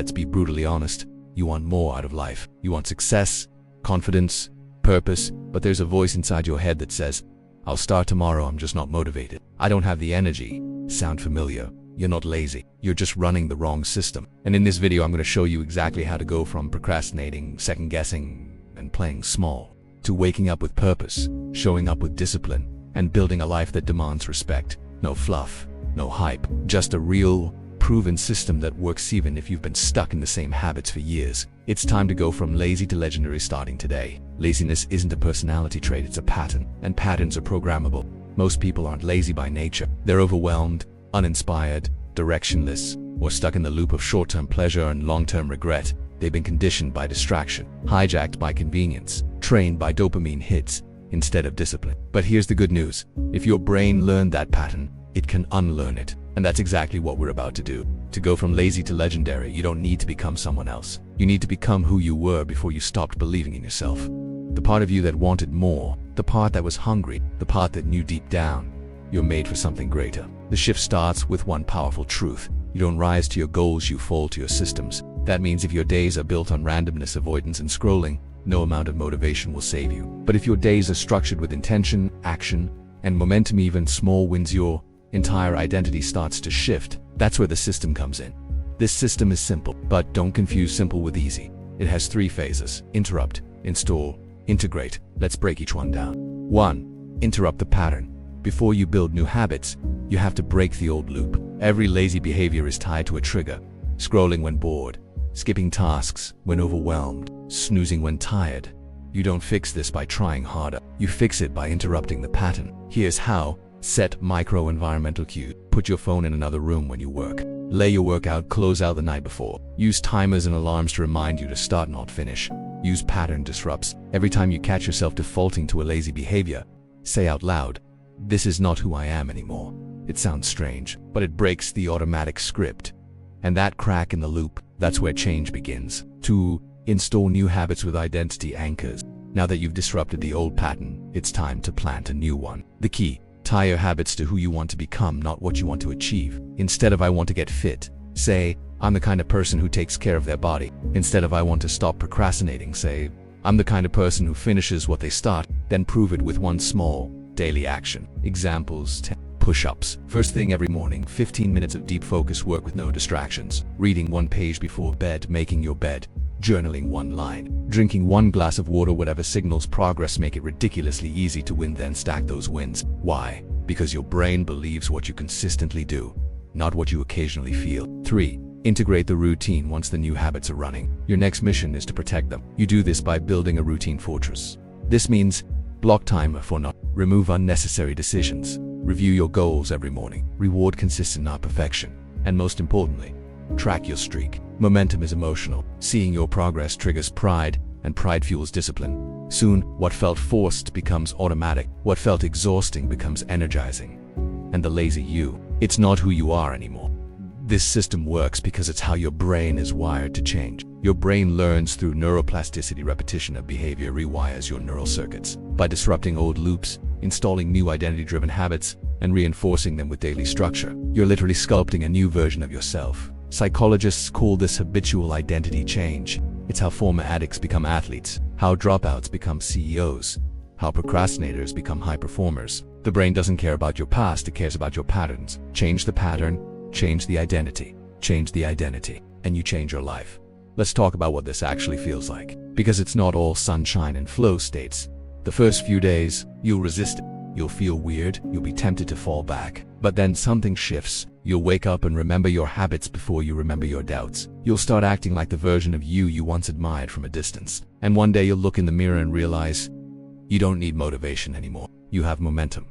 let's be brutally honest, you want more out of life. You want success, confidence, purpose, but there's a voice inside your head that says, I'll start tomorrow, I'm just not motivated. I don't have the energy. Sound familiar? You're not lazy. You're just running the wrong system. And in this video, I'm going to show you exactly how to go from procrastinating, second-guessing, and playing small, to waking up with purpose, showing up with discipline, and building a life that demands respect. No fluff, no hype, just a real, proven system that works even if you've been stuck in the same habits for years. It's time to go from lazy to legendary starting today. Laziness isn't a personality trait, it's a pattern, and patterns are programmable. Most people aren't lazy by nature. They're overwhelmed, uninspired, directionless, or stuck in the loop of short-term pleasure and long-term regret. They've been conditioned by distraction, hijacked by convenience, trained by dopamine hits instead of discipline. But here's the good news. If your brain learned that pattern, it can unlearn it. And that's exactly what we're about to do. To go from lazy to legendary, you don't need to become someone else. You need to become who you were before you stopped believing in yourself. The part of you that wanted more, the part that was hungry, the part that knew deep down, you're made for something greater. The shift starts with one powerful truth. You don't rise to your goals, you fall to your systems. That means if your days are built on randomness, avoidance, and scrolling, no amount of motivation will save you. But if your days are structured with intention, action, and momentum, even small wins, your entire identity starts to shift. That's where the system comes in. This system is simple, but don't confuse simple with easy. It has 3 phases: interrupt, install, integrate. Let's break each one down. 1. Interrupt the pattern. Before you build new habits, you have to break the old loop. Every lazy behavior is tied to a trigger. Scrolling when bored, skipping tasks when overwhelmed, snoozing when tired. You don't fix this by trying harder. You fix it by interrupting the pattern. Here's how. Set micro-environmental cues. Put your phone in another room when you work. Lay your workout clothes out the night before. Use timers and alarms to remind you to start, not finish. Use pattern disrupts. Every time you catch yourself defaulting to a lazy behavior, say out loud, "This is not who I am anymore." It sounds strange, but it breaks the automatic script. And that crack in the loop, that's where change begins. 2. Install new habits with identity anchors. Now that you've disrupted the old pattern, it's time to plant a new one. The key: tie your habits to who you want to become, not what you want to achieve. Instead of "I want to get fit," say, "I'm the kind of person who takes care of their body." Instead of "I want to stop procrastinating," say, "I'm the kind of person who finishes what they start." Then prove it with one small, daily action. Examples: 10 push-ups. First thing every morning, 15 minutes of deep focus work with no distractions. Reading 1 page before bed, making your bed. Journaling 1 line. Drinking 1 glass of water. Whatever signals progress, make it ridiculously easy to win, then stack those wins. Why? Because your brain believes what you consistently do, not what you occasionally feel. 3. Integrate the routine once the new habits are running. Your next mission is to protect them. You do this by building a routine fortress. This means block time for not, remove unnecessary decisions, review your goals every morning, reward consistent, not perfection, and most importantly, track your streak. Momentum is emotional. Seeing your progress triggers pride, and pride fuels discipline. Soon, what felt forced becomes automatic. What felt exhausting becomes energizing. And the lazy you, it's not who you are anymore. This system works because it's how your brain is wired to change. Your brain learns through neuroplasticity. Repetition of behavior rewires your neural circuits. By disrupting old loops, installing new identity-driven habits, and reinforcing them with daily structure, you're literally sculpting a new version of yourself. Psychologists call this habitual identity change. It's how former addicts become athletes, how dropouts become CEOs, how procrastinators become high performers. The brain doesn't care about your past, it cares about your patterns. Change the pattern, change the identity, and you change your life. Let's talk about what this actually feels like. Because it's not all sunshine and flow states. The first few days, you'll resist it. You'll feel weird, you'll be tempted to fall back. But then something shifts. You'll wake up and remember your habits before you remember your doubts. You'll start acting like the version of you once admired from a distance. And one day you'll look in the mirror and realize you don't need motivation anymore. You have momentum.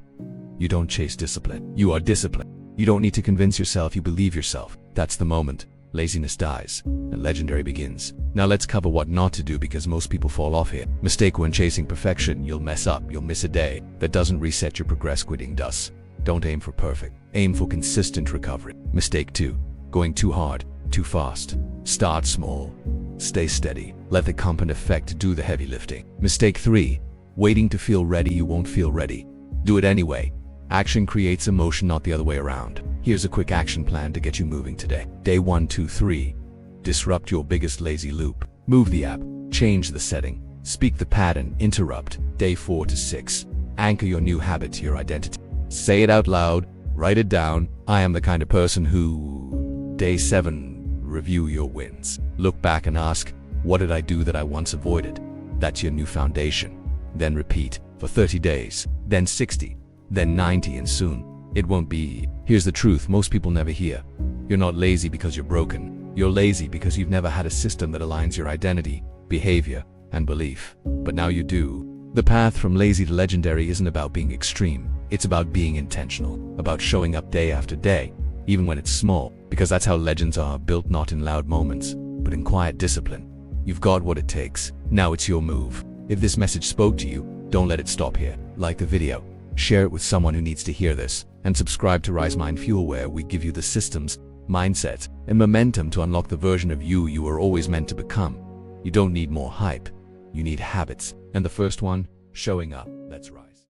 You don't chase discipline. You are disciplined. You don't need to convince yourself, you believe yourself. That's the moment laziness dies and legendary begins. Now let's cover what not to do, because most people fall off here. Mistake: when chasing perfection, you'll mess up. You'll miss a day. That doesn't reset your progress. Quitting does. Don't aim for perfect. Aim for consistent recovery. Mistake 2: going too hard, too fast. Start small. Stay steady. Let the compound effect do the heavy lifting. Mistake 3: waiting to feel ready. You won't feel ready. Do it anyway. Action creates emotion, not the other way around. Here's a quick action plan to get you moving today. Day 1, 2, 3. Disrupt your biggest lazy loop. Move the app, change the setting, speak the pattern, interrupt. Day 4 to 6. Anchor your new habit to your identity. Say it out loud, write it down. I am the kind of person who... Day 7. Review your wins. Look back and ask, what did I do that I once avoided? That's your new foundation. Then repeat for 30 days, then 60, then 90, and soon it won't be. Here's the truth most people never hear. You're not lazy because you're broken. You're lazy because you've never had a system that aligns your identity, behavior, and belief. But now you do. The path from lazy to legendary isn't about being extreme. It's about being intentional, about showing up day after day, even when it's small, because that's how legends are built, not in loud moments, but in quiet discipline. You've got what it takes. Now it's your move. If this message spoke to you, don't let it stop here. Like the video, share it with someone who needs to hear this, and subscribe to RiseMind Fuel, where we give you the systems, mindset, and momentum to unlock the version of you you were always meant to become. You don't need more hype. You need habits. And the first one, showing up. That's right.